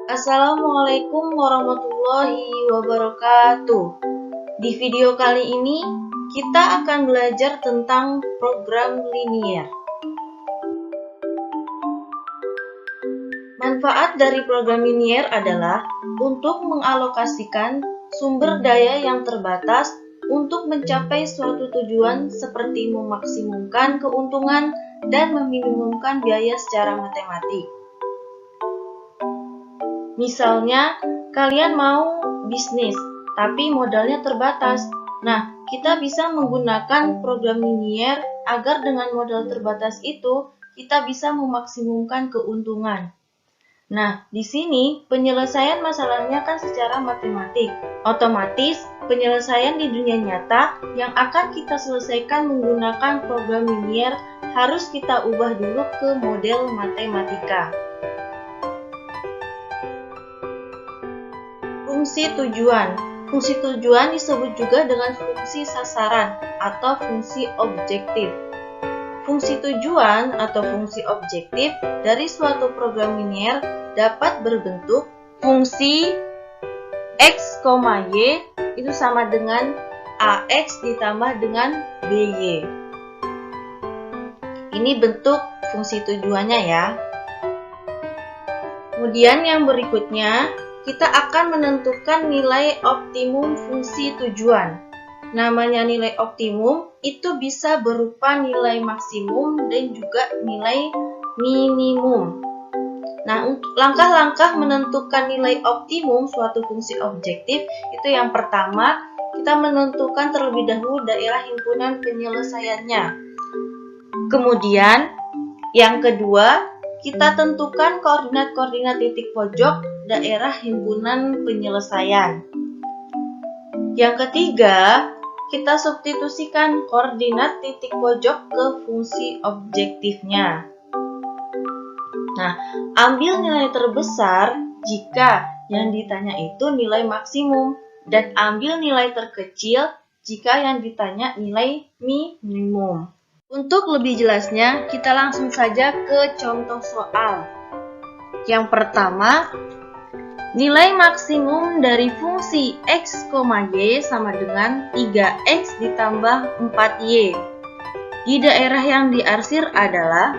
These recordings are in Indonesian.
Assalamualaikum warahmatullahi wabarakatuh. Di video kali ini, kita akan belajar tentang program linier. Manfaat dari program linier adalah untuk mengalokasikan sumber daya yang terbatas untuk mencapai suatu tujuan seperti memaksimumkan keuntungan dan meminimumkan biaya secara matematik. Misalnya, kalian mau bisnis, tapi modalnya terbatas. Nah, kita bisa menggunakan program linier agar dengan modal terbatas itu, kita bisa memaksimumkan keuntungan. Nah, di sini penyelesaian masalahnya kan secara matematik. Otomatis, penyelesaian di dunia nyata yang akan kita selesaikan menggunakan program linier harus kita ubah dulu ke model matematika. Fungsi tujuan. Fungsi tujuan disebut juga dengan fungsi sasaran atau fungsi objektif. Fungsi tujuan atau fungsi objektif dari suatu program linier dapat berbentuk fungsi x, y itu sama dengan ax ditambah dengan by. Ini bentuk fungsi tujuannya ya. Kemudian yang berikutnya, kita akan menentukan nilai optimum fungsi tujuan. Namanya nilai optimum itu bisa berupa nilai maksimum dan juga nilai minimum. Nah, untuk langkah-langkah menentukan nilai optimum suatu fungsi objektif itu yang pertama, kita menentukan terlebih dahulu daerah himpunan penyelesaiannya. Kemudian, yang kedua, kita tentukan koordinat-koordinat titik pojok daerah himpunan penyelesaian. Yang ketiga, kita substitusikan koordinat titik pojok ke fungsi objektifnya. Nah, ambil nilai terbesar jika yang ditanya itu nilai maksimum dan ambil nilai terkecil jika yang ditanya nilai minimum. Untuk lebih jelasnya, kita langsung saja ke contoh soal. Yang pertama, nilai maksimum dari fungsi x, y sama dengan 3x ditambah 4y. Di daerah yang diarsir adalah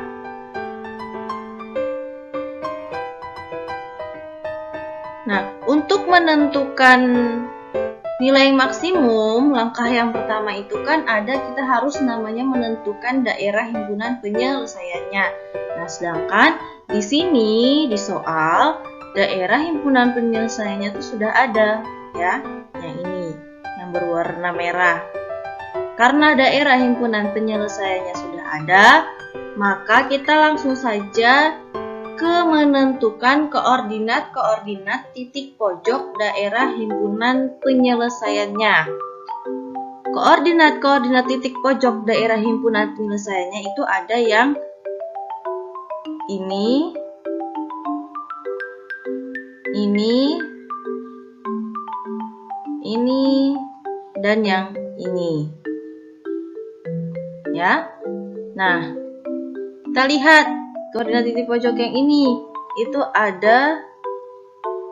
untuk menentukan nilai maksimum, langkah yang pertama itu kan kita harus namanya menentukan daerah himpunan penyelesaiannya. Nah, sedangkan di sini di soal daerah himpunan penyelesaiannya itu sudah ada ya, yang ini yang berwarna merah. Karena daerah himpunan penyelesaiannya sudah ada, maka kita langsung saja ke menentukan koordinat-koordinat titik pojok daerah himpunan penyelesaiannya. Koordinat-koordinat titik pojok daerah himpunan penyelesaiannya itu ada yang ini, dan yang ini. Ya. Nah, kita lihat koordinat titik pojok yang ini itu ada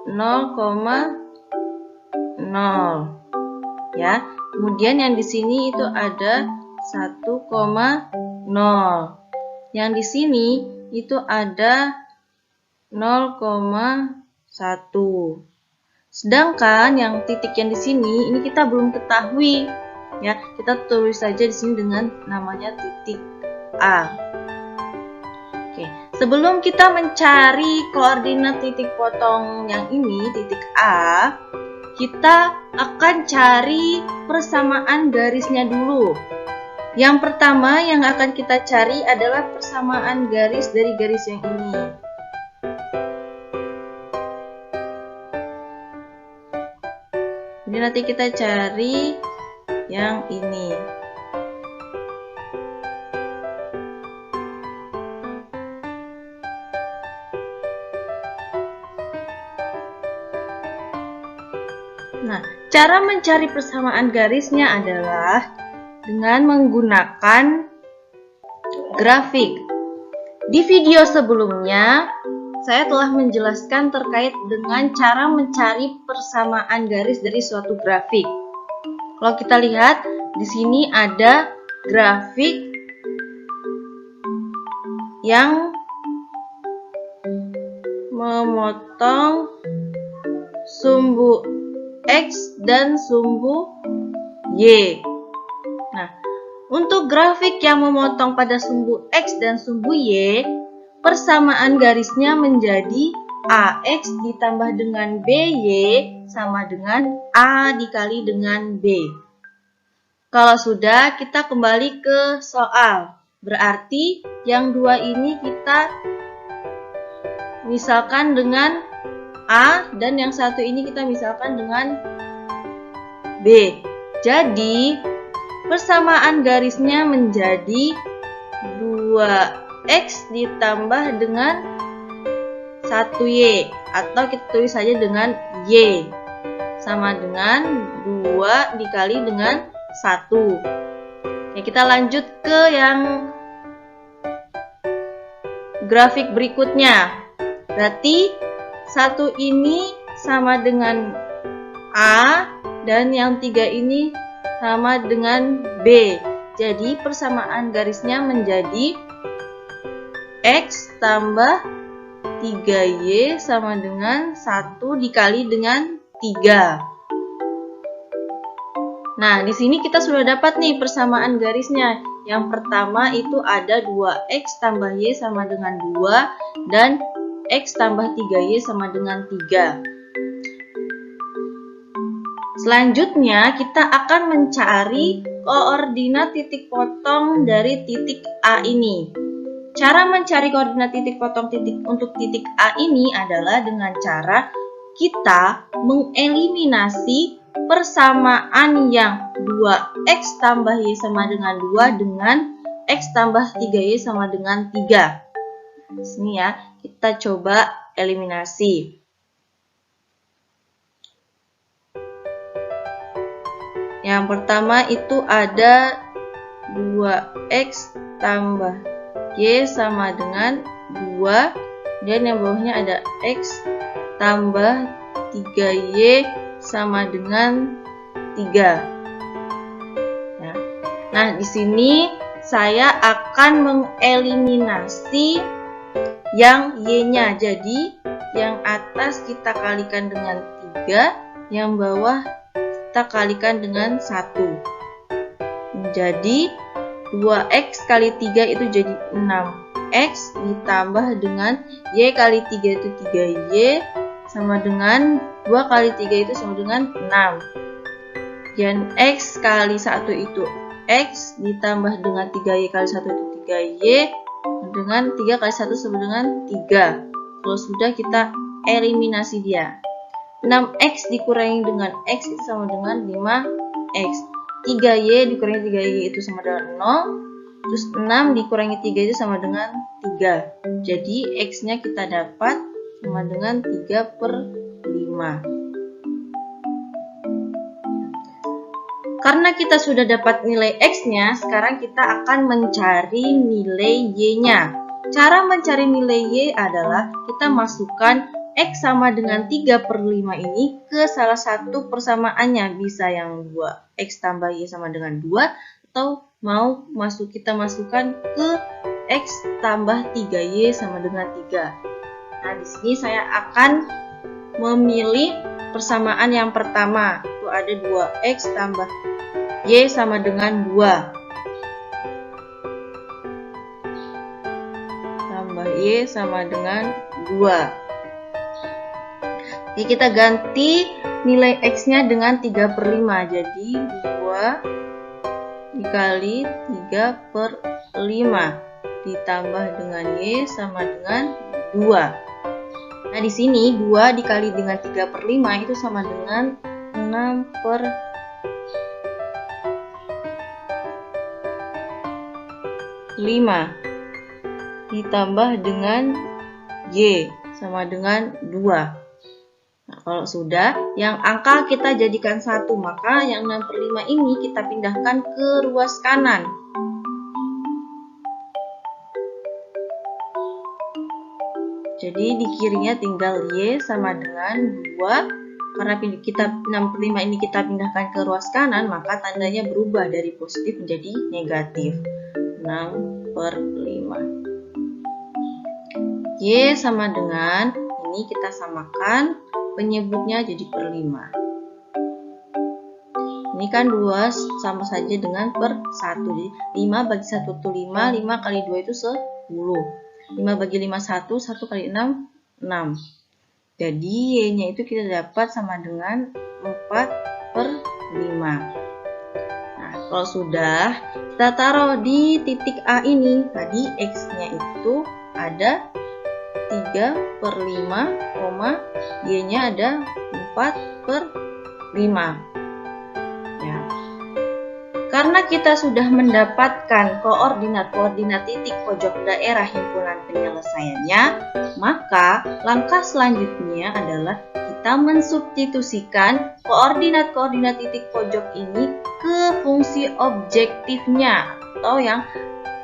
0,0 ya. Kemudian yang di sini itu ada 1,0. Yang di sini itu ada 0,1. Sedangkan yang titik yang di sini ini kita belum ketahui ya. Kita tulis saja di sini dengan namanya titik A. Sebelum kita mencari koordinat titik potong yang ini, titik A, kita akan cari persamaan garisnya dulu. Yang pertama yang akan kita cari adalah persamaan garis dari garis yang ini. Jadi nanti kita cari yang ini. Nah, cara mencari persamaan garisnya adalah dengan menggunakan grafik. Di video sebelumnya, saya telah menjelaskan terkait dengan cara mencari persamaan garis dari suatu grafik. Kalau kita lihat, di sini ada grafik yang memotong sumbu X dan sumbu Y. Nah, untuk grafik yang memotong pada sumbu X dan sumbu Y, persamaan garisnya menjadi AX ditambah dengan BY sama dengan A dikali dengan B. Kalau sudah, kita kembali ke soal. Berarti yang dua ini kita misalkan dengan A dan yang satu ini kita misalkan dengan B. Jadi, persamaan garisnya menjadi 2X ditambah dengan 1Y, atau kita tulis saja dengan Y, sama dengan 2 dikali dengan 1. Oke, kita lanjut ke yang grafik berikutnya. Berarti satu ini sama dengan A dan yang 3 ini sama dengan B. Jadi persamaan garisnya menjadi X tambah 3Y sama dengan 1 dikali dengan 3. Nah, di sini kita sudah dapat nih persamaan garisnya. Yang pertama itu ada 2X tambah Y sama dengan 2 dan X tambah 3Y sama dengan 3. Selanjutnya kita akan mencari koordinat titik potong dari titik A ini. Cara mencari koordinat titik potong untuk titik A ini adalah dengan cara kita mengeliminasi persamaan yang 2X tambah Y sama dengan 2 dengan X tambah 3Y sama dengan 3. Di sini ya, kita coba eliminasi. Yang pertama itu ada 2X tambah Y sama dengan 2, dan yang bawahnya ada X tambah 3Y sama dengan 3. Nah, di sini saya akan mengeliminasi yang Y-nya. Jadi, yang atas kita kalikan dengan 3, yang bawah kita kalikan dengan 1. Jadi, 2X kali 3 itu jadi 6X ditambah dengan Y kali 3 itu 3Y sama dengan 2 kali 3 itu sama dengan 6. Dan X kali 1 itu X ditambah dengan 3Y kali 1 itu 3Y dengan 3 kali 1 sama dengan 3. Kalau sudah, kita eliminasi dia. 6X dikurangi dengan X itu sama dengan 5X. 3Y dikurangi 3Y itu sama dengan 0. Terus 6 dikurangi 3 itu sama dengan 3. Jadi X-nya kita dapat sama dengan 3/5. Karena kita sudah dapat nilai X-nya, sekarang kita akan mencari nilai Y-nya. Cara mencari nilai Y adalah kita masukkan X sama dengan 3/5 ini ke salah satu persamaannya. Bisa yang 2X tambah Y sama dengan 2, atau mau kita masukkan ke X tambah 3Y sama dengan 3. Nah, di sini saya akan memilih persamaan yang pertama. Itu ada 2X tambah Y sama dengan 2. Tambah Y sama dengan 2. Jadi kita ganti nilai X-nya dengan 3/5. Jadi 2 dikali 3/5 ditambah dengan Y sama dengan 2. Nah, di sini 2 dikali dengan 3/5 itu sama dengan 6/5 ditambah dengan Y sama dengan 2. Nah, kalau sudah, yang angka kita jadikan 1, maka yang 6/5 ini kita pindahkan ke ruas kanan. Jadi di kirinya tinggal Y sama dengan 2. Karena kita 6/5 ini kita pindahkan ke ruas kanan, maka tandanya berubah dari positif menjadi negatif. 6/5. Y sama dengan, ini kita samakan, penyebutnya jadi per 5. Ini kan 2 sama saja dengan per 1. Jadi 5 bagi 1 itu 5, 5 kali 2 itu 10. 5 bagi 5 1, 1 kali 6, 6. Jadi Y-nya itu kita dapat sama dengan 4/5. Nah, kalau sudah, kita taruh di titik A ini. Tadi X-nya itu ada 3/5, Y-nya ada 4/5. Ya. Karena kita sudah mendapatkan koordinat titik pojok daerah himpunan penyelesaiannya, maka langkah selanjutnya adalah kita mensubstitusikan koordinat titik pojok ini ke fungsi objektifnya, atau yang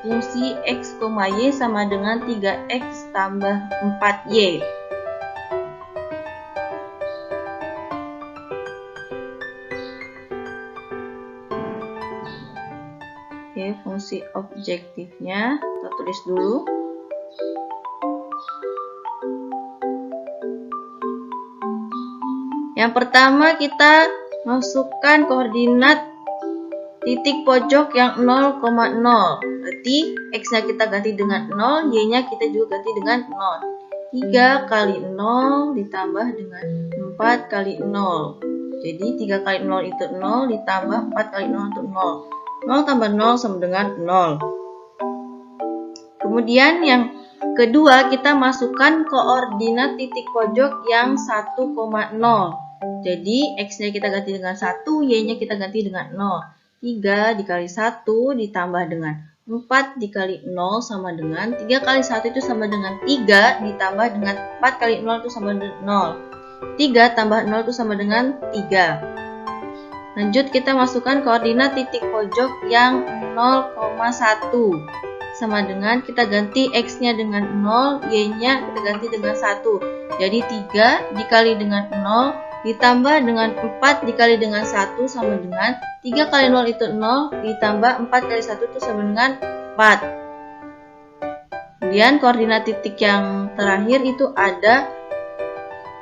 fungsi X, Y sama dengan 3X tambah 4Y. Oke, fungsi objektifnya kita tulis dulu. Yang pertama kita masukkan koordinat titik pojok yang 0,0. Berarti X-nya kita ganti dengan 0, Y-nya kita juga ganti dengan 0. 3 kali 0 ditambah dengan 4 kali 0. Jadi 3 kali 0 itu 0 ditambah 4 kali 0 itu 0. 0 tambah 0 sama dengan 0. Kemudian yang kedua kita masukkan koordinat titik pojok yang 1,0. Jadi X-nya kita ganti dengan 1, Y-nya kita ganti dengan 0. 3 dikali 1 ditambah dengan 4 dikali 0 sama dengan 3 kali 1 itu sama dengan 3 ditambah dengan 4 kali 0 itu sama dengan 0. 3 tambah 0 itu sama dengan 3. Lanjut kita masukkan koordinat titik pojok yang 0,1. Sama dengan kita ganti X-nya dengan 0, Y-nya kita ganti dengan 1. Jadi 3 dikali dengan 0 ditambah dengan 4 dikali dengan 1 sama dengan 3 kali 0 itu 0 ditambah 4 kali 1 itu sama dengan 4. Kemudian koordinat titik yang terakhir itu ada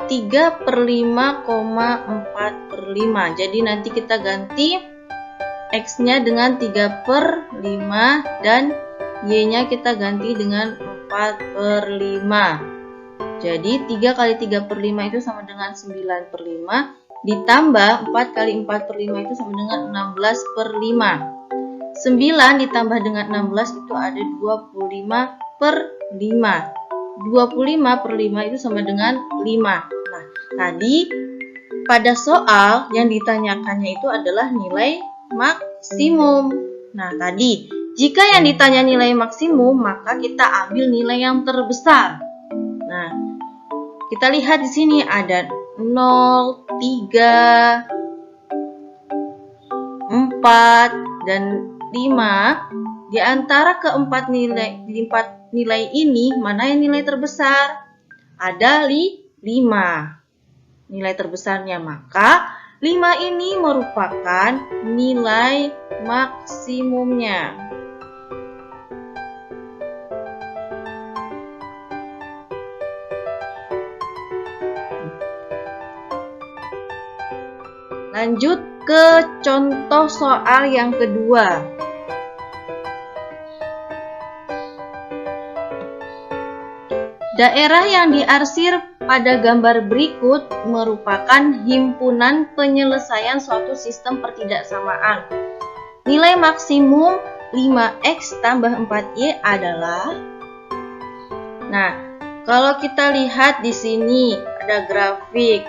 3/5,4/5. Jadi nanti kita ganti X-nya dengan 3/5 dan Y-nya kita ganti dengan 4/5. Jadi 3 kali 3/5 itu sama dengan 9/5. Ditambah 4 kali 4/5 itu sama dengan 16/5. 9 ditambah dengan 16 itu ada 25/5. 25/5 itu sama dengan 5. Nah, tadi pada soal yang ditanyakannya itu adalah nilai maksimum. Nah, tadi jika yang ditanya nilai maksimum, maka kita ambil nilai yang terbesar. Nah, kita lihat di sini ada 0, 3, 4, dan 5. Di antara keempat nilai ini, mana yang nilai terbesar? Ada 5 nilai terbesarnya, maka 5 ini merupakan nilai maksimumnya. Lanjut ke contoh soal yang kedua. Daerah yang diarsir pada gambar berikut merupakan himpunan penyelesaian suatu sistem pertidaksamaan. Nilai maksimum 5X tambah 4Y adalah... Nah, kalau kita lihat di sini ada grafik.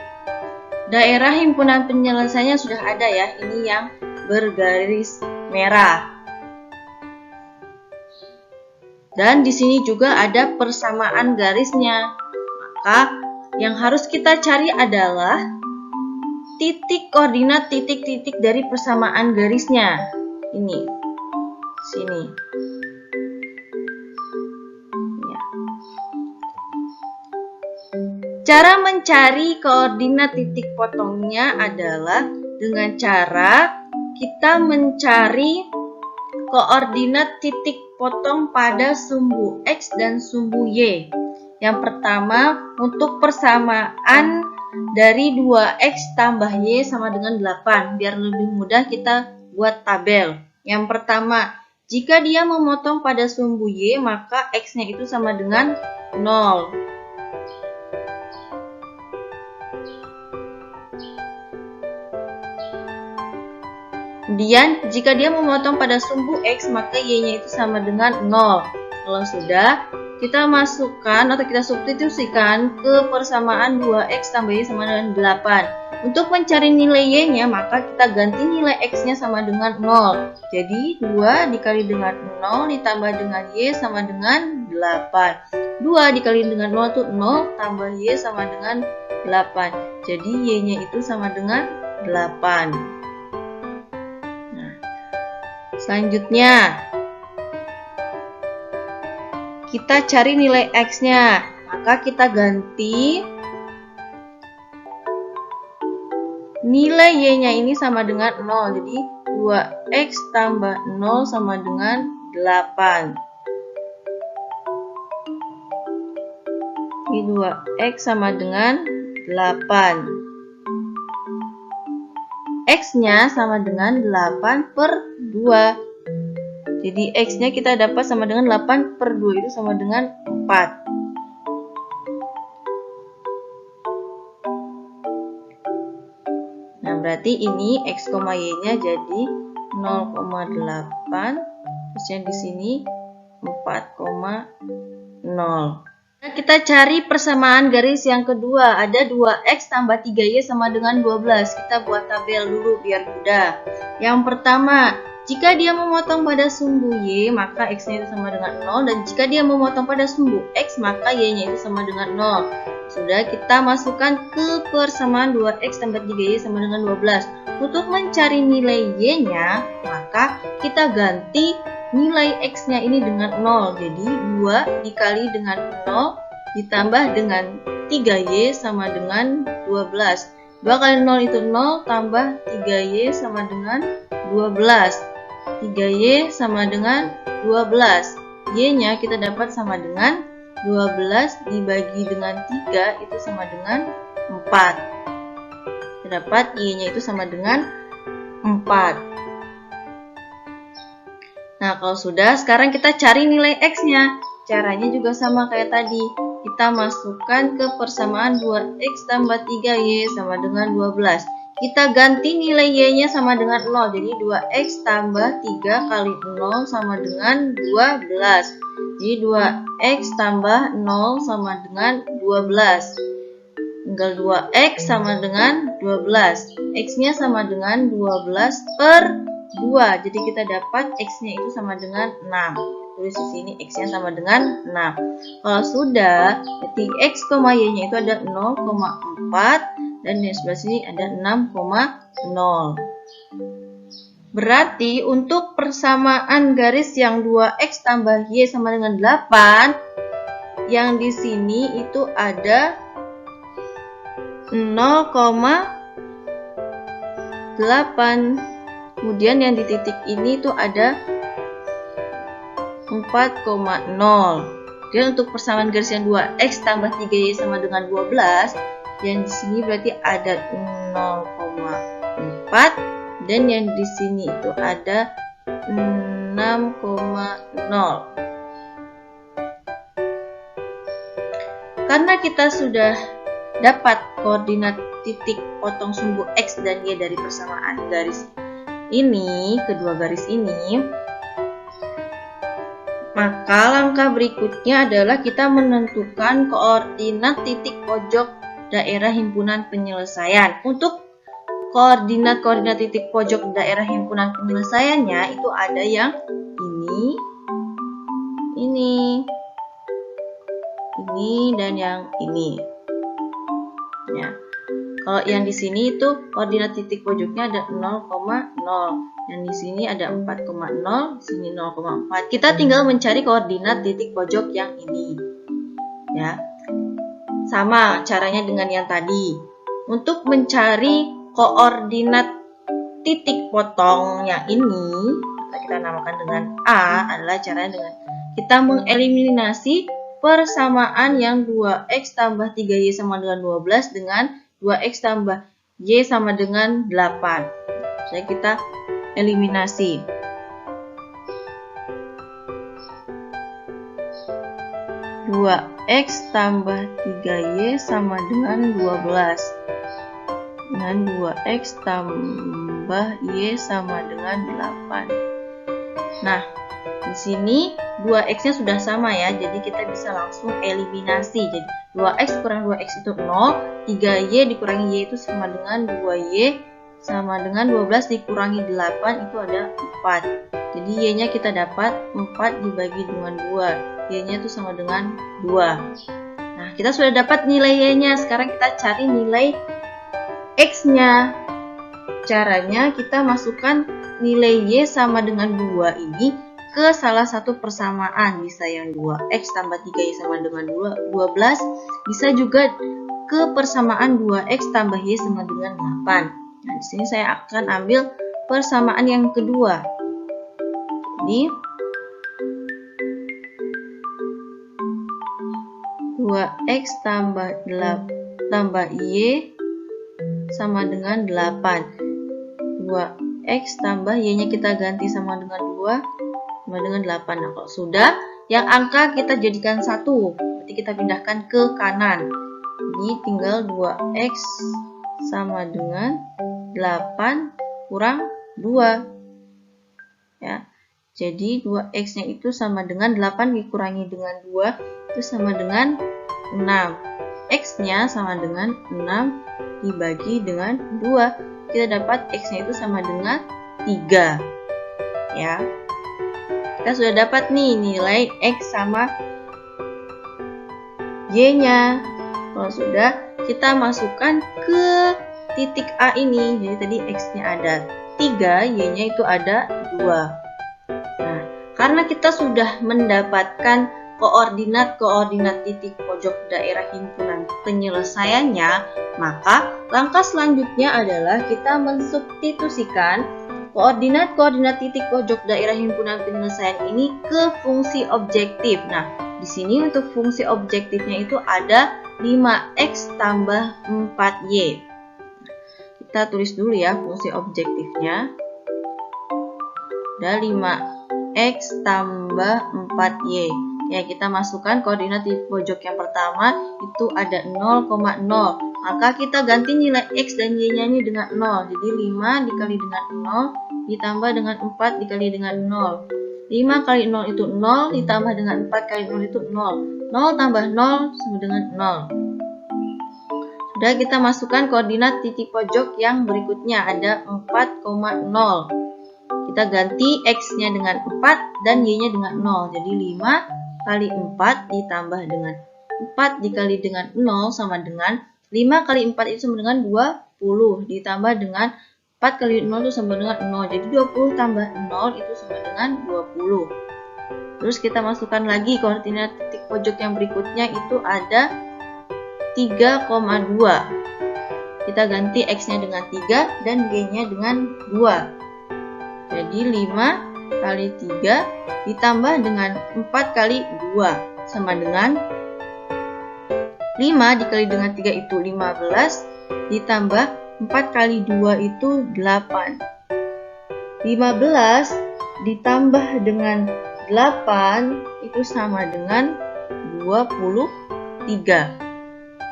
Daerah himpunan penyelesaiannya sudah ada ya, ini yang bergaris merah. Dan di sini juga ada persamaan garisnya. Maka yang harus kita cari adalah titik koordinat titik-titik dari persamaan garisnya. Ini, sini. Ya. Cara mencari koordinat titik potongnya adalah dengan cara kita mencari koordinat titik potong pada sumbu X dan sumbu Y. Yang pertama, untuk persamaan dari 2X tambah Y sama dengan 8. Biar lebih mudah kita buat tabel. Yang pertama, jika dia memotong pada sumbu Y, maka X-nya itu sama dengan 0. Kemudian, jika dia memotong pada sumbu X, maka Y-nya itu sama dengan 0. Kalau sudah, kita masukkan atau kita substitusikan ke persamaan 2X tambah Y sama dengan 8. Untuk mencari nilai Y-nya, maka kita ganti nilai X-nya sama dengan 0. Jadi, 2 dikali dengan 0 ditambah dengan Y sama dengan 8. 2 dikali dengan 0 itu 0 tambah Y sama dengan 8. Jadi, Y-nya itu sama dengan 8. Selanjutnya, kita cari nilai X-nya. Maka kita ganti nilai Y-nya ini sama dengan 0. Jadi 2X tambah 0 sama dengan 8. Ini 2X sama dengan 8. X-nya sama dengan 8 per 2. Jadi X-nya kita dapat sama dengan 8 per 2 itu sama dengan 4. Nah, berarti ini X, Y-nya jadi 0,8. Terus yang di sini 4,0. Kita cari persamaan garis yang kedua. Ada 2X tambah 3Y sama dengan 12. Kita buat tabel dulu biar mudah. Yang pertama, jika dia memotong pada sumbu Y, maka X-nya itu sama dengan 0. Dan jika dia memotong pada sumbu X, maka Y-nya itu sama dengan 0. Sudah, kita masukkan ke persamaan 2X tambah 3Y sama dengan 12. Untuk mencari nilai Y-nya, maka kita ganti nilai X-nya ini dengan 0. Jadi 2 dikali dengan 0 ditambah dengan 3Y sama dengan 12. 2 kali 0 itu 0 tambah 3Y sama dengan 12. 3Y sama dengan 12. Y-nya kita dapat sama dengan 12 dibagi dengan 3 itu sama dengan 4. Kita dapat Y-nya itu sama dengan 4. Nah, kalau sudah, sekarang kita cari nilai X-nya. Caranya juga sama kayak tadi. Kita masukkan ke persamaan 2X tambah 3Y sama dengan 12. Kita ganti nilai Y-nya sama dengan 0. Jadi 2X tambah 3 kali 0 sama dengan 12. Jadi 2X tambah 0 sama dengan 12. Tinggal 2X sama dengan 12. X-nya sama dengan 12 per 2. Jadi kita dapat X-nya itu sama dengan 6. Tulis di sini X-nya sama dengan 6. Kalau sudah, berarti X, Y-nya itu ada 0,4 dan di sebelah sini ada 6,0. Berarti untuk persamaan garis yang 2X tambah Y sama dengan 8, yang di sini itu ada 0,8. Kemudian yang di titik ini tuh ada 4,0. Dan untuk persamaan garis yang 2X tambah 3Y sama dengan 12, yang di sini berarti ada 0,4 dan yang di sini itu ada 6,0. Karena kita sudah dapat koordinat titik potong sumbu X dan Y dari persamaan garis ini, kedua garis ini, maka langkah berikutnya adalah kita menentukan koordinat titik pojok daerah himpunan penyelesaian. Untuk koordinat titik pojok daerah himpunan penyelesaiannya itu ada yang ini, dan yang ini. Ya. Kalau yang di sini itu koordinat titik pojoknya ada 0,0. Yang di sini ada 4,0, di sini 0,4. Kita tinggal mencari koordinat titik pojok yang ini. Ya. sama caranya dengan yang tadi. Untuk mencari koordinat titik potong yang ini, kita namakan dengan A, adalah caranya dengan kita mengeliminasi persamaan yang 2x tambah 3y sama dengan 12 dengan 2x tambah y sama dengan 8. Jadi kita eliminasi. Dua x tambah 3y sama dengan 12 dengan 2x tambah y sama dengan 8. Nah, di sini 2x-nya sudah sama ya, jadi kita bisa langsung eliminasi. Jadi 2x kurang 2x itu 0, 3y dikurangi y itu sama dengan 2y, sama dengan 12 dikurangi 8 itu ada 4. Jadi y-nya kita dapat 4 dibagi dengan 2, y-nya itu sama dengan 2. Nah, kita sudah dapat nilai y-nya, sekarang kita cari nilai x-nya. Caranya kita masukkan nilai y sama dengan 2 ini ke salah satu persamaan, bisa yang 2x tambah 3y sama dengan 12, bisa juga ke persamaan 2x tambah y sama dengan 8. Nah, di sini saya akan ambil persamaan yang kedua. Jadi 2x tambah y sama dengan 8. 2x tambah y-nya kita ganti sama dengan 2 sama dengan 8. Nah, kalau sudah, yang angka kita jadikan 1, berarti kita pindahkan ke kanan. Jadi tinggal 2x sama dengan 8 kurang 2. Ya. Jadi 2x-nya itu sama dengan 8 dikurangi dengan 2 itu sama dengan 6. X-nya sama dengan 6 dibagi dengan 2. Kita dapat X-nya itu sama dengan 3. Ya. Kita sudah dapat nih nilai X sama Y-nya. Kalau sudah, kita masukkan ke titik A ini. Jadi tadi X-nya ada 3, Y-nya itu ada 2. Nah, karena kita sudah mendapatkan koordinat titik pojok daerah himpunan penyelesaiannya, maka langkah selanjutnya adalah kita mensubstitusikan koordinat titik pojok daerah himpunan penyelesaian ini ke fungsi objektif. Nah, di sini untuk fungsi objektifnya itu ada 5x tambah 4y. Kita tulis dulu ya fungsi objektifnya. Ada 5x tambah 4y. Ya, kita masukkan koordinat di pojok yang pertama itu ada 0,0. Maka kita ganti nilai x dan y-nya ini dengan 0. Jadi 5 dikali dengan 0 ditambah dengan 4 dikali dengan 0. 5 kali 0 itu 0 ditambah dengan 4 kali 0 itu 0. 0 tambah 0 sama dengan 0. Sudah, kita masukkan koordinat titik pojok yang berikutnya ada 4,0. Kita ganti x-nya dengan 4 dan y-nya dengan 0. Jadi 5 kali 4 ditambah dengan 4 dikali dengan 0 sama dengan 5 kali 4 itu sama dengan 20 ditambah dengan 4 kali 0 itu sama dengan 0. Jadi 20 tambah 0 itu sama dengan 20. Terus kita masukkan lagi koordinat titik pojok yang berikutnya itu ada 3,2. Kita ganti x-nya dengan 3 dan y-nya dengan 2. Jadi 5 kali 3 ditambah dengan 4 kali 2 sama dengan 5 dikali dengan 3 itu 15 ditambah 4 kali 2 itu 8. 15 ditambah dengan 8 itu sama dengan 23.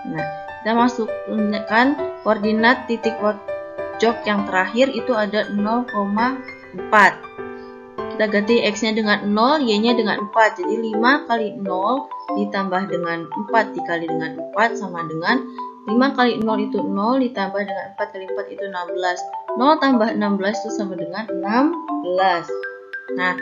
Nah, kita masukkan koordinat titik pojok yang terakhir itu ada 0,4. Kita ganti x-nya dengan 0, y-nya dengan 4. Jadi 5 kali 0 ditambah dengan 4 dikali dengan 4 sama dengan 5 kali 0 itu 0 ditambah dengan 4 kali 4 itu 16. 0 tambah 16 itu sama dengan 16. Nah,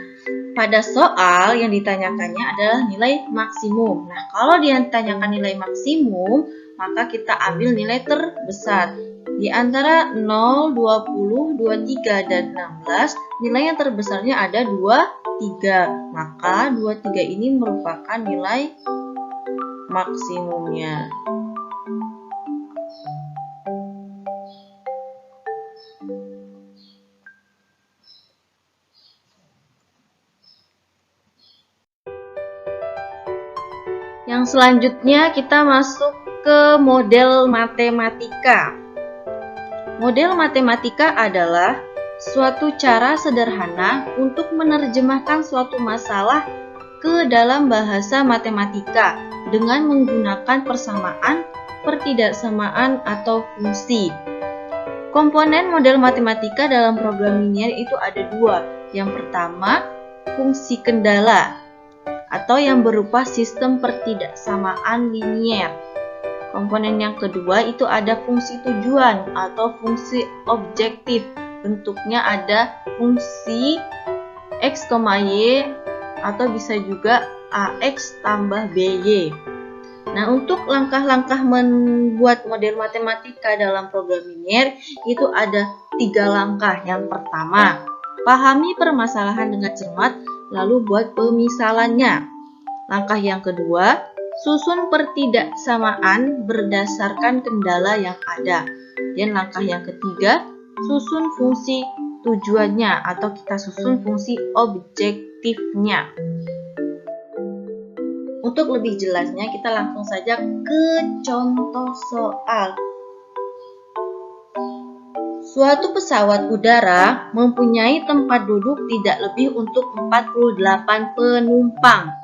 pada soal yang ditanyakannya adalah nilai maksimum. Nah, kalau ditanyakan nilai maksimum, maka kita ambil nilai terbesar. Di antara 0, 20, 23, dan 16, nilai yang terbesarnya ada 23. Maka 23 ini merupakan nilai maksimumnya. Yang selanjutnya kita masuk ke model matematika. Model matematika adalah suatu cara sederhana untuk menerjemahkan suatu masalah ke dalam bahasa matematika dengan menggunakan persamaan, pertidaksamaan, atau fungsi. Komponen model matematika dalam program linier itu ada dua. Yang pertama, fungsi kendala atau yang berupa sistem pertidaksamaan linier. Komponen yang kedua itu ada fungsi tujuan atau fungsi objektif. Bentuknya ada fungsi x, y atau bisa juga ax tambah by. Nah, untuk langkah-langkah membuat model matematika dalam program linier itu ada 3 langkah. Yang pertama, pahami permasalahan dengan cermat, lalu buat pemisalannya. Langkah yang kedua, susun pertidaksamaan berdasarkan kendala yang ada. Dan langkah yang ketiga, susun fungsi tujuannya atau kita susun fungsi objektifnya. Untuk lebih jelasnya, kita langsung saja ke contoh soal. Suatu pesawat udara mempunyai tempat duduk tidak lebih untuk 48 penumpang.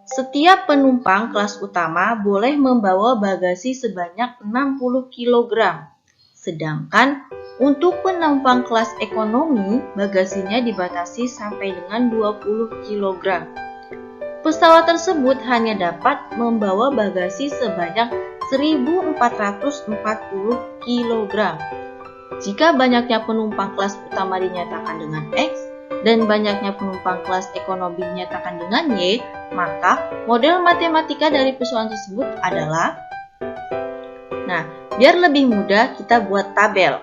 Setiap penumpang kelas utama boleh membawa bagasi sebanyak 60 kg. Sedangkan untuk penumpang kelas ekonomi, bagasinya dibatasi sampai dengan 20 kg. Pesawat tersebut hanya dapat membawa bagasi sebanyak 1.440 kg. Jika banyaknya penumpang kelas utama dinyatakan dengan X dan banyaknya penumpang kelas ekonomi dinyatakan dengan Y, maka model matematika dari pesawat tersebut adalah. Nah, biar lebih mudah kita buat tabel.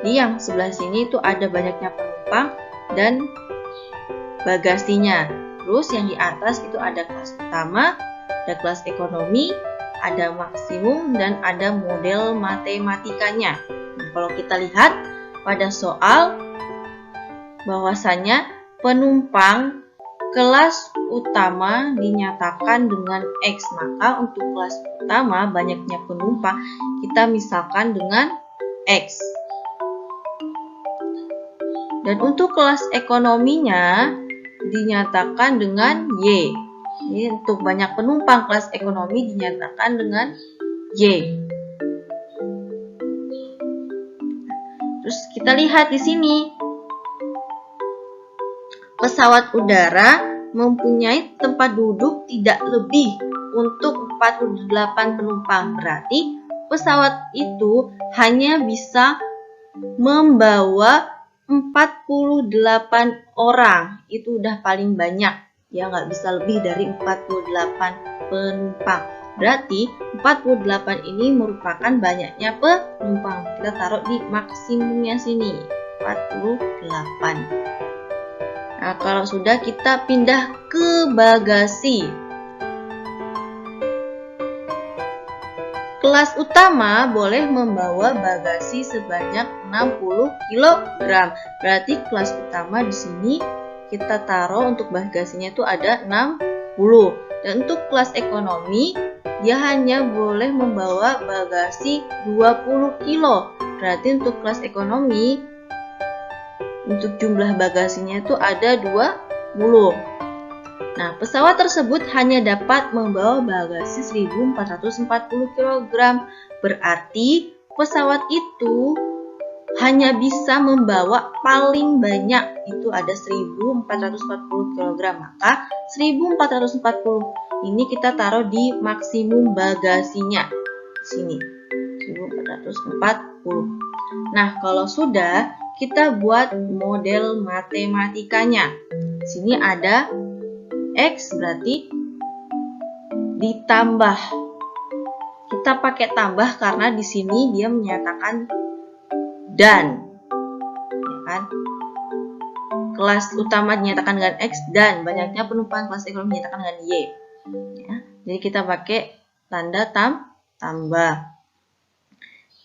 Di yang sebelah sini itu ada banyaknya penumpang dan bagasinya. Terus yang di atas itu ada kelas utama, ada kelas ekonomi, ada maksimum, dan ada model matematikanya. Nah, kalau kita lihat pada soal bahwasanya penumpang kelas utama dinyatakan dengan X, maka untuk kelas utama banyaknya penumpang kita misalkan dengan X. Dan untuk kelas ekonominya dinyatakan dengan Y. Ini untuk banyak penumpang kelas ekonomi dinyatakan dengan Y. Terus kita lihat di sini. Pesawat udara mempunyai tempat duduk tidak lebih untuk 48 penumpang. Berarti pesawat itu hanya bisa membawa 48 orang. Itu udah paling banyak. Ya, nggak bisa lebih dari 48 penumpang. Berarti 48 ini merupakan banyaknya penumpang. Kita taruh di maksimumnya sini, 48. Nah, kalau sudah kita pindah ke bagasi. Kelas utama boleh membawa bagasi sebanyak 60 kg. Berarti kelas utama di sini kita taruh untuk bagasinya itu ada 60. Dan untuk kelas ekonomi dia hanya boleh membawa bagasi 20 kg. Berarti untuk kelas ekonomi untuk jumlah bagasinya itu ada 20. Nah, pesawat tersebut hanya dapat membawa bagasi 1.440 kg. Berarti pesawat itu hanya bisa membawa paling banyak itu ada 1.440 kg. Maka 1.440 ini kita taruh di maksimum bagasinya. Sini, 1.440. Nah, kalau sudah, kita buat model matematikanya. Sini ada X berarti ditambah. Kita pakai tambah karena di sini dia menyatakan dan. Ya kan? Kelas utama dinyatakan dengan X dan banyaknya penumpang kelas ekonomi dinyatakan dengan Y. Ya, jadi kita pakai tanda tambah.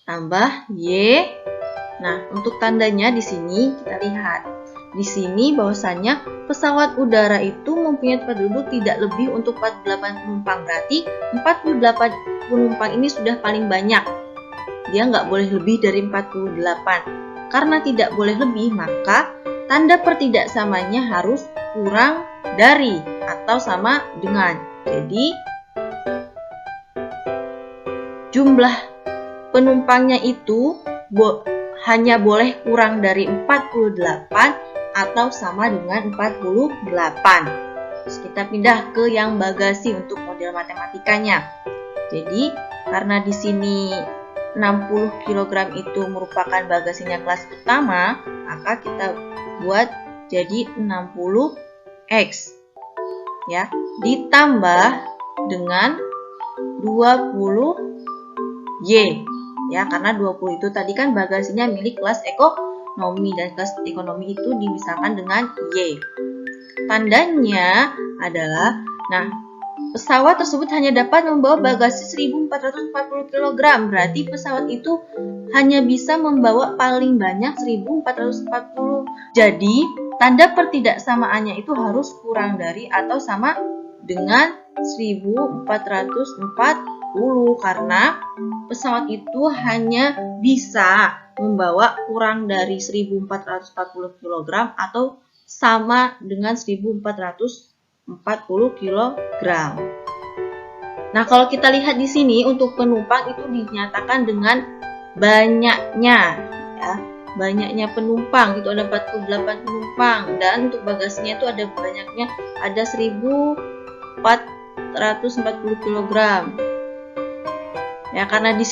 Tambah Y. Nah, untuk tandanya di sini kita lihat. Di sini bahwasanya pesawat udara itu mempunyai tempat duduk tidak lebih untuk 48 penumpang. Berarti 48 penumpang ini sudah paling banyak. Dia nggak boleh lebih dari 48. Karena tidak boleh lebih, maka tanda pertidaksamanya harus kurang dari atau sama dengan. Jadi, jumlah penumpangnya itu hanya boleh kurang dari 48 atau sama dengan 48. Terus kita pindah ke yang bagasi untuk model matematikanya. Jadi, karena di sini 60 kg itu merupakan bagasinya kelas utama, maka kita buat jadi 60X. Ya, ditambah dengan 20Y. Ya, karena 20 itu tadi kan bagasinya milik kelas ekonomi dan kelas ekonomi itu dimisahkan dengan Y. Tandanya adalah, pesawat tersebut hanya dapat membawa bagasi 1440 kg. Berarti pesawat itu hanya bisa membawa paling banyak 1440. Jadi, tanda pertidaksamaannya itu harus kurang dari atau sama dengan 1440 karena pesawat itu hanya bisa membawa kurang dari 1440 kg atau sama dengan 1440 kg. Nah, kalau kita lihat di sini untuk penumpang itu dinyatakan dengan banyaknya, ya. Banyaknya penumpang itu ada 48 penumpang dan untuk bagasinya itu ada banyaknya ada 1440 kg. Ya, karena di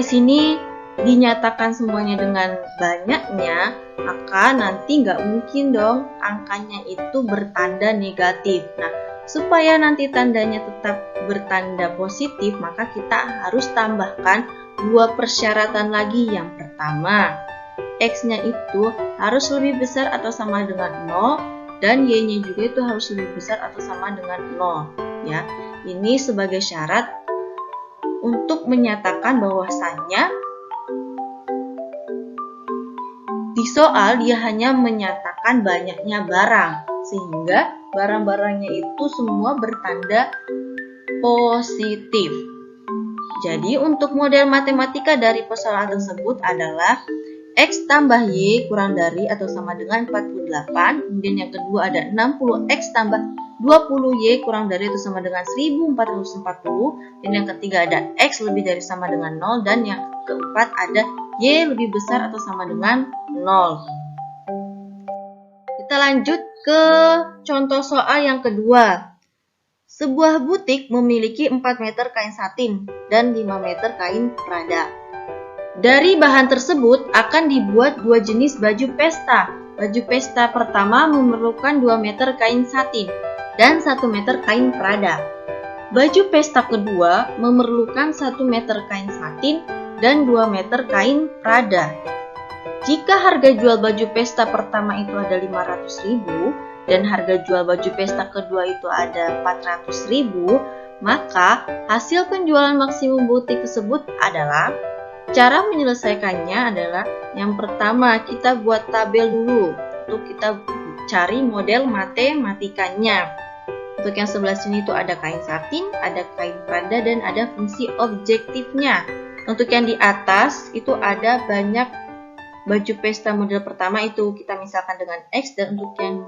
sini dinyatakan semuanya dengan banyaknya, maka nanti nggak mungkin dong angkanya itu bertanda negatif. Nah, supaya nanti tandanya tetap bertanda positif, maka kita harus tambahkan dua persyaratan lagi. Yang pertama, X-nya itu harus lebih besar atau sama dengan 0 dan Y-nya juga itu harus lebih besar atau sama dengan 0. Ya, ini sebagai syarat untuk menyatakan bahwasannya di soal dia hanya menyatakan banyaknya barang, sehingga barang-barangnya itu semua bertanda positif. Jadi untuk model matematika dari persoalan tersebut adalah X tambah Y kurang dari atau sama dengan 48. Kemudian yang kedua ada 60X tambah 20Y kurang dari atau sama dengan 1440. Dan yang ketiga ada X lebih dari sama dengan 0. Dan yang keempat ada Y lebih besar atau sama dengan 0. Kita lanjut ke contoh soal yang kedua. Sebuah butik memiliki 4 meter kain satin dan 5 meter kain prada. Dari bahan tersebut akan dibuat dua jenis baju pesta. Baju pesta pertama memerlukan 2 meter kain satin dan 1 meter kain prada. Baju pesta kedua memerlukan 1 meter kain satin dan 2 meter kain prada. Jika harga jual baju pesta pertama itu ada 500.000 dan harga jual baju pesta kedua itu ada 400.000, maka hasil penjualan maksimum butik tersebut adalah, cara menyelesaikannya adalah yang pertama kita buat tabel dulu untuk kita cari model matematikanya. Untuk yang sebelah sini itu ada kain satin, ada kain prada, dan ada fungsi objektifnya. Untuk yang di atas itu ada banyak baju pesta model pertama itu kita misalkan dengan X, dan untuk yang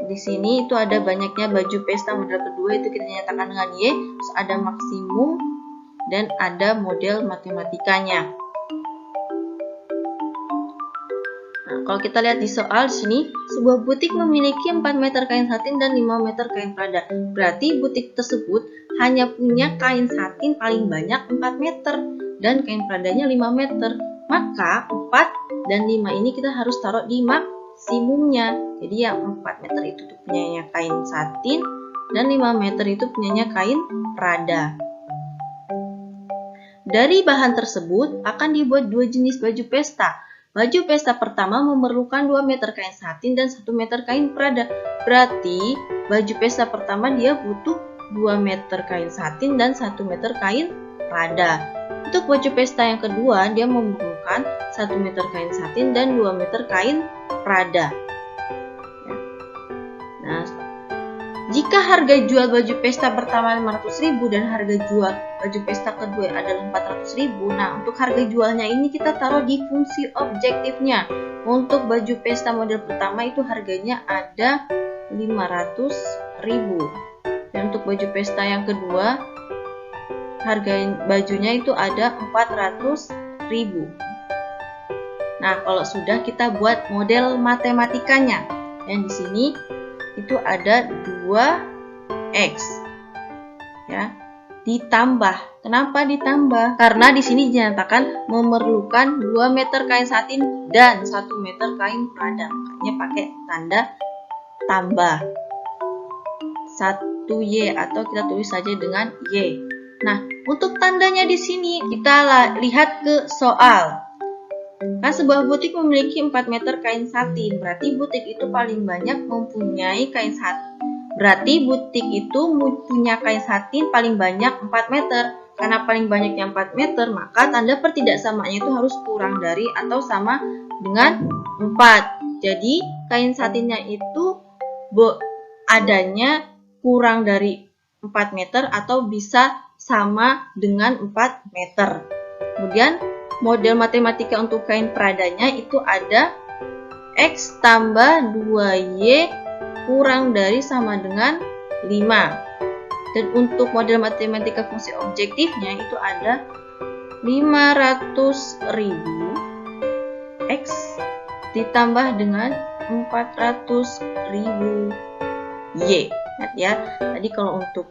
di sini itu ada banyaknya baju pesta model kedua itu kita nyatakan dengan Y. Terus ada maksimum dan ada model matematikanya. Nah, kalau kita lihat di soal di sini, sebuah butik memiliki 4 meter kain satin dan 5 meter kain prada. Berarti butik tersebut hanya punya kain satin paling banyak 4 meter dan kain pradanya 5 meter. Maka 4 dan 5 ini kita harus taruh di maksimumnya. Jadi yang 4 meter itu punyanya kain satin dan 5 meter itu punyanya kain prada. Dari bahan tersebut akan dibuat dua jenis baju pesta. Baju pesta pertama memerlukan 2 meter kain satin dan 1 meter kain prada. Berarti baju pesta pertama dia butuh 2 meter kain satin dan 1 meter kain prada. Untuk baju pesta yang kedua dia memerlukan 1 meter kain satin dan 2 meter kain prada. Nah, jika harga jual baju pesta pertama 500.000 dan harga jual baju pesta kedua adalah 400.000, nah untuk harga jualnya ini kita taruh di fungsi objektifnya. Untuk baju pesta model pertama itu harganya ada 500.000, dan untuk baju pesta yang kedua harga bajunya itu ada 400.000. Nah, kalau sudah kita buat model matematikanya, yang di sini itu ada 2x ya, ditambah. Kenapa ditambah? Karena di sini dinyatakan memerlukan 2 meter kain satin dan 1 meter kain prada. Makanya pakai tanda tambah 1y, atau kita tulis saja dengan y. Nah, untuk tandanya di sini kita lihat ke soal. Nah, sebuah butik memiliki 4 meter kain satin, berarti butik itu paling banyak mempunyai kain satin. Berarti butik itu punya kain satin paling banyak 4 meter. Karena paling banyaknya 4 meter, maka tanda pertidaksamaannya itu harus kurang dari atau sama dengan 4. Jadi, kain satinnya itu adanya kurang dari 4 meter atau bisa sama dengan 4 meter. Kemudian, model matematika untuk kain pradanya itu ada x tambah 2y kurang dari sama dengan 5. Dan untuk model matematika fungsi objektifnya itu ada 500.000 x ditambah dengan 400.000 y. Lihat ya, tadi kalau untuk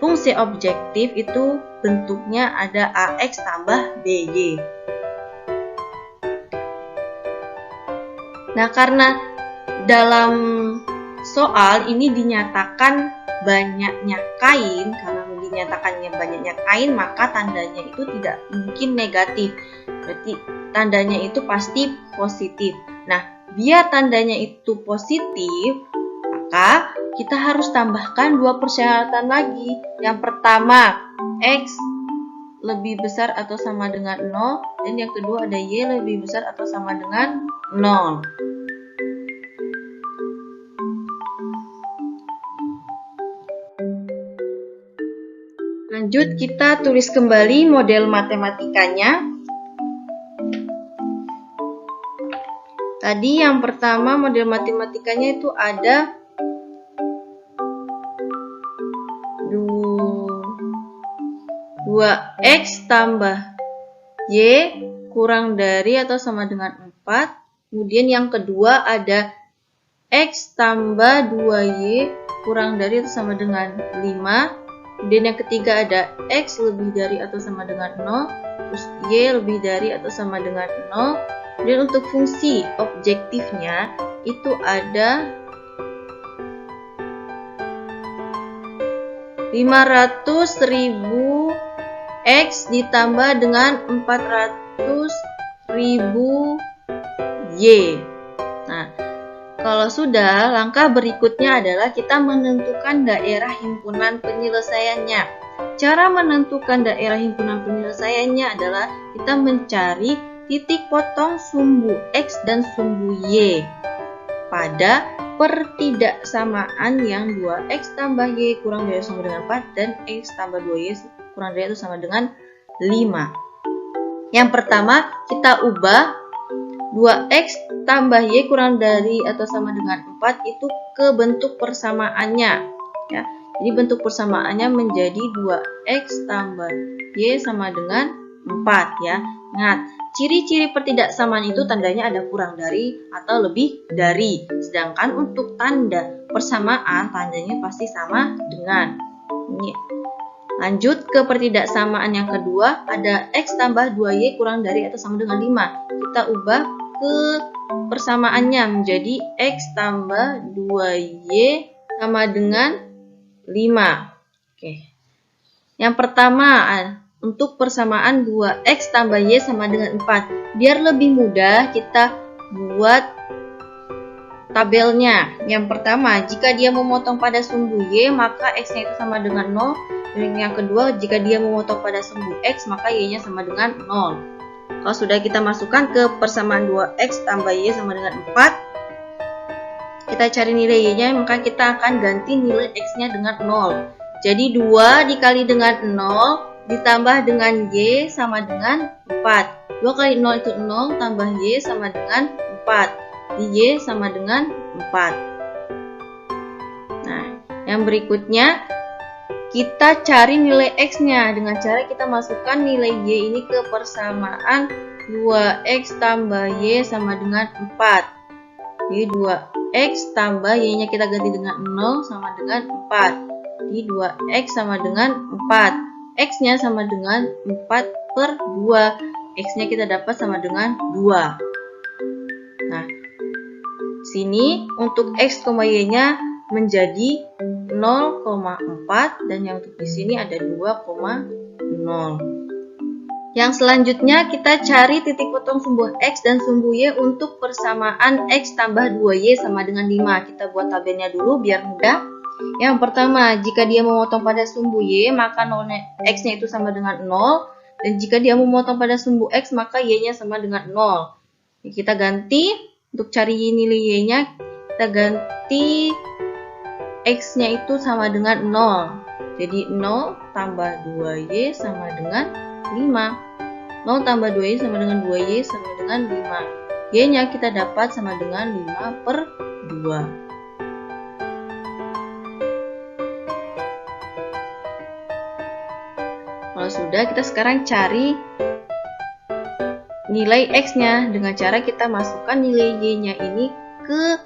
fungsi objektif itu bentuknya ada AX tambah BY. Nah, karena dalam soal ini dinyatakan banyaknya kain, karena dinyatakannya banyaknya kain, maka tandanya itu tidak mungkin negatif. Berarti tandanya itu pasti positif. Nah, biar tandanya itu positif, maka kita harus tambahkan 2 persyaratan lagi. Yang pertama, X lebih besar atau sama dengan 0, dan yang kedua ada Y lebih besar atau sama dengan 0. Lanjut, kita tulis kembali model matematikanya. Tadi yang pertama model matematikanya itu ada 2x tambah y kurang dari atau sama dengan 4. Kemudian yang kedua ada x tambah 2y kurang dari atau sama dengan 5. Kemudian yang ketiga ada x lebih dari atau sama dengan 0. Terus y lebih dari atau sama dengan 0. Dan untuk fungsi objektifnya itu ada 500.000 X ditambah dengan 400.000 Y. Nah, kalau sudah, langkah berikutnya adalah kita menentukan daerah himpunan penyelesaiannya. Cara menentukan daerah himpunan penyelesaiannya adalah kita mencari titik potong sumbu X dan sumbu Y pada pertidaksamaan yang 2x tambah y kurang dari sama dengan 4 dan x tambah 2y kurang dari atau sama dengan 5. Yang pertama kita ubah 2x tambah y kurang dari atau sama dengan 4 itu ke bentuk persamaannya ya. Jadi bentuk persamaannya menjadi 2x tambah y sama dengan 4 ya. Ingat, ciri-ciri pertidaksamaan itu tandanya ada kurang dari atau lebih dari. Sedangkan untuk tanda persamaan tandanya pasti sama dengan. Ini. Lanjut ke pertidaksamaan yang kedua, ada x tambah 2y kurang dari atau sama dengan 5. Kita ubah ke persamaannya menjadi x tambah 2y sama dengan 5. Oke. Yang pertama, untuk persamaan 2x tambah y sama dengan 4. Biar lebih mudah kita buat tabelnya. Yang pertama, jika dia memotong pada sumbu y, maka x-nya itu sama dengan 0. Dan yang kedua, jika dia memotong pada sumbu x, maka y-nya sama dengan 0. Kalau sudah kita masukkan ke persamaan 2x tambah y sama dengan 4, kita cari nilai Y-nya, maka kita akan ganti nilai X-nya dengan 0. Jadi 2 dikali dengan 0 ditambah dengan Y sama dengan 4. 2 kali 0 itu 0, tambah Y sama dengan 4. Y sama dengan 4. Nah, yang berikutnya kita cari nilai X-nya dengan cara kita masukkan nilai Y ini ke persamaan 2X tambah Y sama dengan 4. Jadi 2X tambah Y-nya kita ganti dengan 0 sama dengan 4. Jadi 2X sama dengan 4. X-nya sama dengan 4 per 2. X-nya kita dapat sama dengan 2. Nah, sini untuk X, Y-nya menjadi 0,4 dan yang untuk di sini ada 2,0. Yang selanjutnya kita cari titik potong sumbu X dan sumbu Y untuk persamaan X tambah 2Y sama dengan 5. Kita buat tabelnya dulu biar mudah. Yang pertama, jika dia memotong pada sumbu Y, maka X-nya itu sama dengan 0. Dan jika dia memotong pada sumbu X, maka Y-nya sama dengan 0. Kita ganti, untuk cari nilai Y-nya, kita ganti X-nya itu sama dengan 0. Jadi 0 tambah 2Y sama dengan 5. 0 tambah 2Y sama dengan 2Y sama dengan 5. Y-nya kita dapat sama dengan 5 per 2. Kalau sudah, kita sekarang cari nilai X-nya dengan cara kita masukkan nilai Y-nya ini ke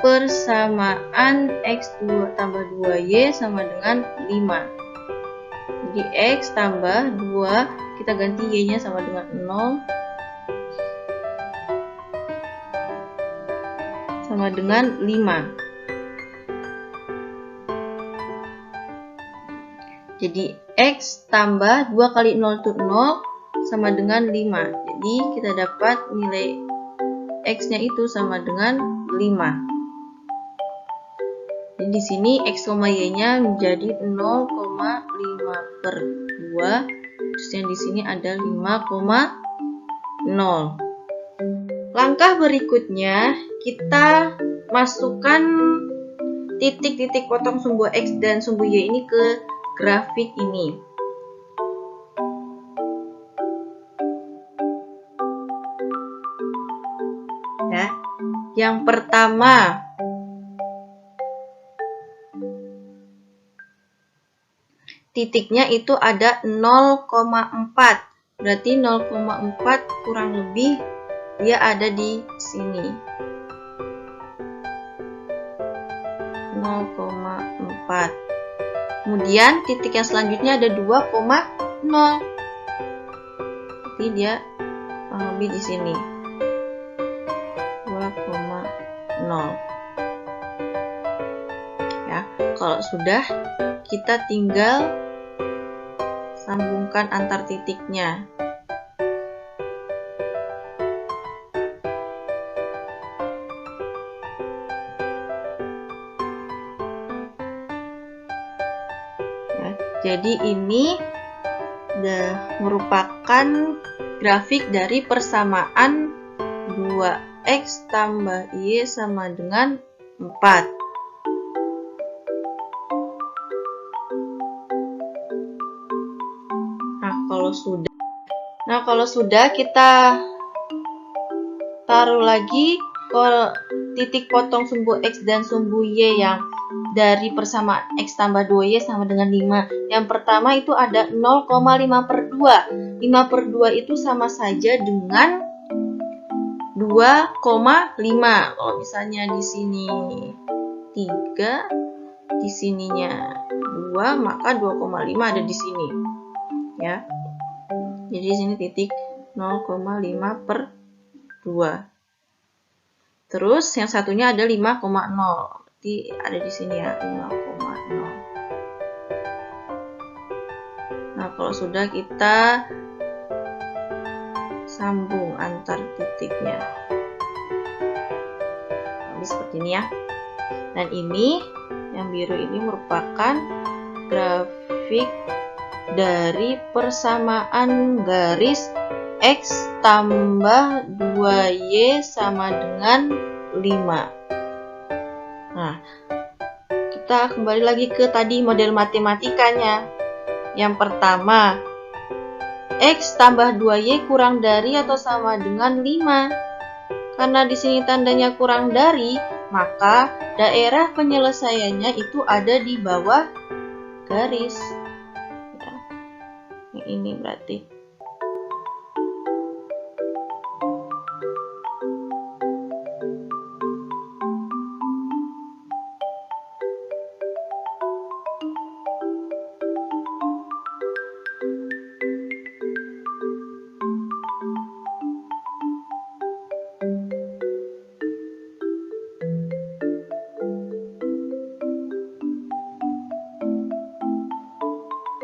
persamaan X2 tambah 2Y sama dengan 5. Jadi X tambah 2, kita ganti Y-nya sama dengan 0 sama dengan 5. Jadi X tambah 2 kali 0 itu 0 sama dengan 5. Jadi kita dapat nilai X-nya itu sama dengan 5. Jadi di sini X, Y-nya menjadi 0,5 per 2. Terus yang di sini ada 5,0. Langkah berikutnya kita masukkan titik-titik potong sumbu X dan sumbu Y ini ke grafik ini. Ya. Yang pertama, titiknya itu ada 0,4. Berarti 0,4 kurang lebih dia ada di sini. 0,4. Kemudian titik yang selanjutnya ada 2,0. Jadi dia lebih di sini. 2,0. Ya, kalau sudah kita tinggal sambungkan antar titiknya. Jadi ini merupakan grafik dari persamaan 2X tambah Y sama dengan 4. Nah, kalau sudah kita taruh lagi titik potong sumbu X dan sumbu Y yang dari persamaan X tambah 2Y sama dengan 5. Yang pertama itu ada 0,5 per 2. 5 per 2 itu sama saja dengan 2,5. Kalau misalnya di sini 3, di sininya 2, maka 2,5 ada di sini. Ya. Jadi di sini titik 0,5 per 2. Terus yang satunya ada 5,0. Ada di sini ya, 5,0. Nah, kalau sudah kita sambung antar titiknya. Jadi seperti ini ya. Dan ini, yang biru ini merupakan grafik dari persamaan garis X tambah 2Y sama dengan 5. Nah, kita kembali lagi ke tadi model matematikanya. Yang pertama, X tambah 2Y kurang dari atau sama dengan 5. Karena di sini tandanya kurang dari, maka daerah penyelesaiannya itu ada di bawah garis. Ya, ini berarti.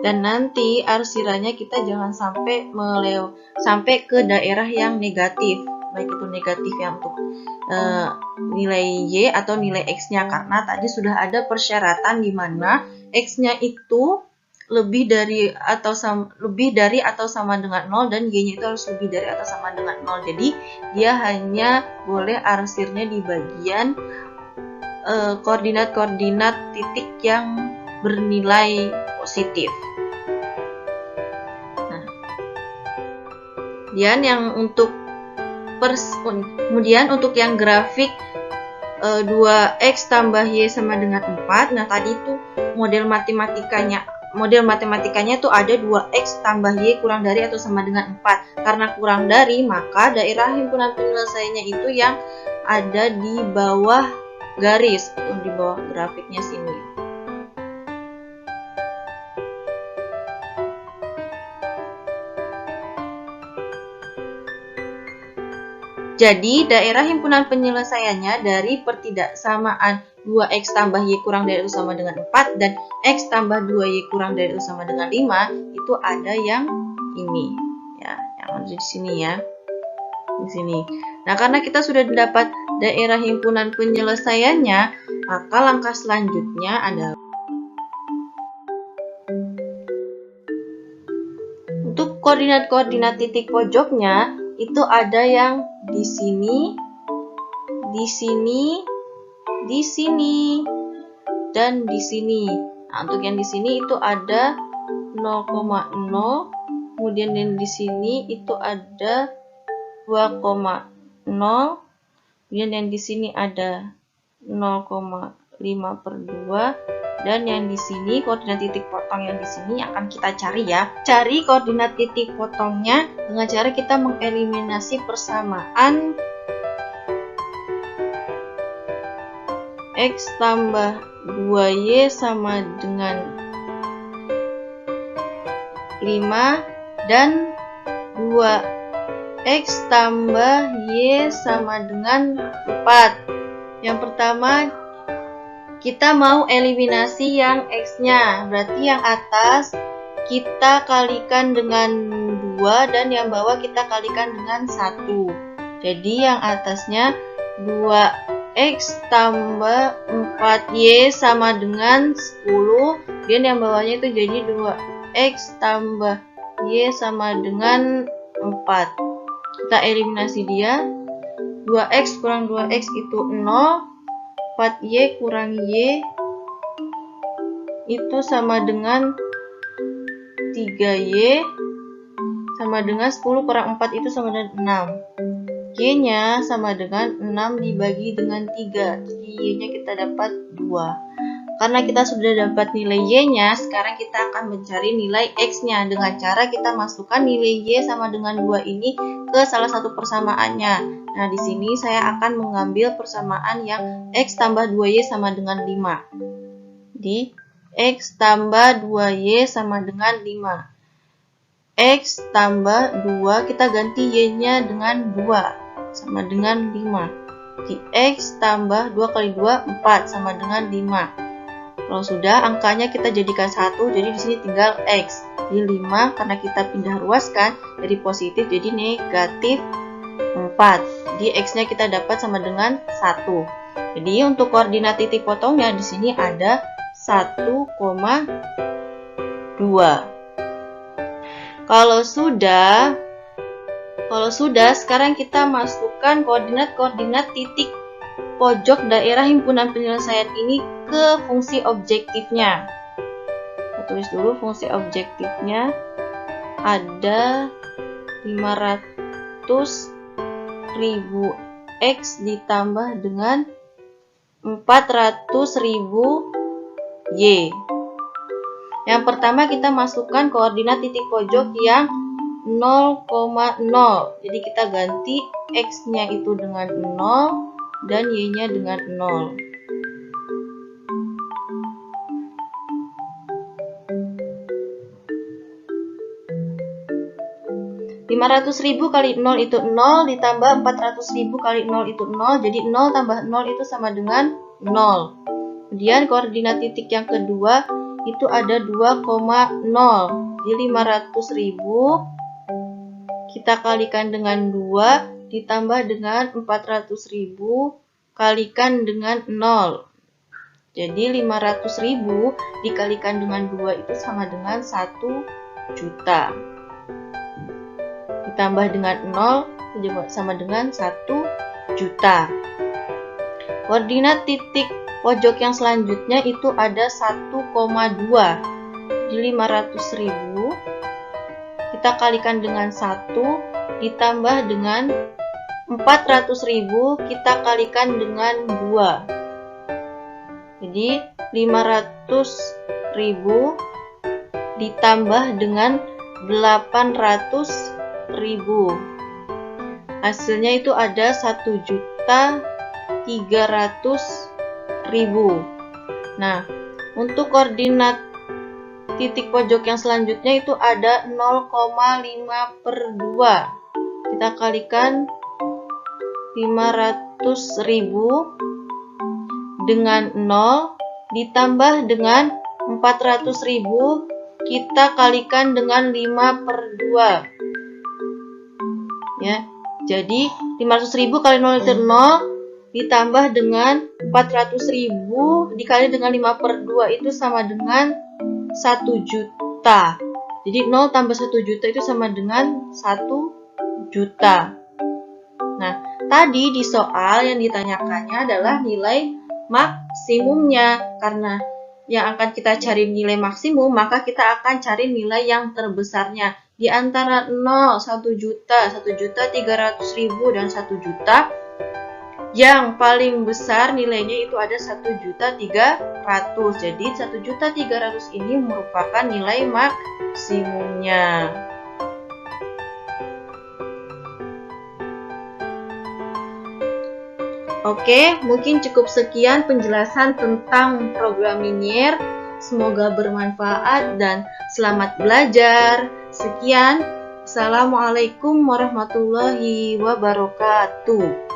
Dan nanti arsiranya kita jangan sampai sampai ke daerah yang negatif, baik itu negatif yang untuk nilai Y atau nilai X-nya, karena tadi sudah ada persyaratan di mana X-nya itu lebih dari atau sama dengan 0 dan Y-nya itu harus lebih dari atau sama dengan 0. Jadi dia hanya boleh arsirnya di bagian koordinat-koordinat titik yang bernilai positif. Nah, kemudian untuk yang grafik 2x tambah y sama dengan 4. Nah, tadi itu model matematikanya itu ada 2x tambah y kurang dari atau sama dengan 4. Karena kurang dari, maka daerah himpunan penyelesaiannya itu yang ada di bawah garis, di bawah grafiknya sini. Jadi, daerah himpunan penyelesaiannya dari pertidaksamaan 2x tambah y kurang dari atau sama dengan 4 dan x tambah 2y kurang dari atau sama dengan 5 itu ada yang ini, ya, yang ada di sini ya, di sini. Nah, karena kita sudah dapat daerah himpunan penyelesaiannya, maka langkah selanjutnya adalah untuk koordinat-koordinat titik pojoknya itu ada yang di sini, di sini, di sini, dan di sini. Nah, untuk yang di sini itu ada 0,0, kemudian yang di sini itu ada 2,0, kemudian yang di sini ada 0,5/2, dan yang di sini koordinat titik potong yang di sini akan kita cari ya. Cari koordinat titik potongnya dengan cara kita mengeliminasi persamaan x tambah 2y sama dengan 5 dan 2x tambah y sama dengan 4. Yang pertama, kita mau eliminasi yang x-nya, berarti yang atas kita kalikan dengan 2 dan yang bawah kita kalikan dengan 1. Jadi yang atasnya 2x tambah 4y sama dengan 10, dan yang bawahnya itu jadi 2x tambah y sama dengan 4. Kita eliminasi dia, 2x kurang 2x itu 0, 4y kurang y itu sama dengan 3y, sama dengan 10 kurang 4 itu sama dengan 6. Y-nya sama dengan 6 dibagi dengan 3. Jadi Y-nya kita dapat 2. Karena kita sudah dapat nilai Y-nya, sekarang kita akan mencari nilai X-nya dengan cara kita masukkan nilai Y sama dengan 2 ini ke salah satu persamaannya. Nah, di sini saya akan mengambil persamaan yang X tambah 2Y sama dengan 5. Di X tambah 2Y sama dengan 5. X tambah 2, kita ganti Y-nya dengan 2, sama dengan 5. Di X tambah 2 kali 2, 4, sama dengan 5. Kalau sudah, angkanya kita jadikan 1, jadi di sini tinggal X. Di 5, karena kita pindah ruaskan dari positif jadi negatif 4. Di X-nya kita dapat sama dengan 1. Jadi untuk koordinat titik potongnya di sini ada 1,2. Kalau sudah, sekarang kita masukkan koordinat-koordinat titik pojok daerah himpunan penyelesaian ini ke fungsi objektifnya. Kita tulis dulu fungsi objektifnya ada 500.000 X ditambah dengan 400.000 Y. Yang pertama kita masukkan koordinat titik pojok yang 0,0. Jadi kita ganti X-nya itu dengan 0 dan Y-nya dengan 0. Ribu kali 0 itu 0 ditambah 400.000 kali 0 itu 0. Jadi 0 tambah 0 itu sama dengan 0. Kemudian koordinat titik yang kedua itu ada 2,0. Jadi 500.000 kita kalikan dengan 2 ditambah dengan 400.000 kalikan dengan 0. Jadi 500.000 dikalikan dengan 2 itu sama dengan 1 juta. Ditambah dengan 0 sama dengan 1 juta. Koordinat titik pojok yang selanjutnya itu ada 1,2. Jadi 500.000 kita kalikan dengan 1 ditambah dengan 400.000 kita kalikan dengan 2. Jadi 500.000 ditambah dengan 800.000. Hasilnya itu ada 1.300.000. Nah, untuk koordinat titik pojok yang selanjutnya itu ada 0,5/2. Kita kalikan 500.000 dengan 0 ditambah dengan 400.000 kita kalikan dengan 5/2. Ya. Jadi 500.000 kali 0 itu 0 ditambah dengan 400.000 dikali dengan 5/2 itu sama dengan 1 juta. Jadi 0 tambah 1 juta itu sama dengan 1 juta. Nah, tadi di soal yang ditanyakannya adalah nilai maksimumnya. Karena yang akan kita cari nilai maksimum, maka kita akan cari nilai yang terbesarnya. Di antara 0, 1 juta, 1.300.000 dan 1 juta, yang paling besar nilainya itu ada 1.300.000. Jadi 1.300.000 ini merupakan nilai maksimumnya. Oke, mungkin cukup sekian penjelasan tentang program linier. Semoga bermanfaat dan selamat belajar. Sekian, Assalamualaikum warahmatullahi wabarakatuh.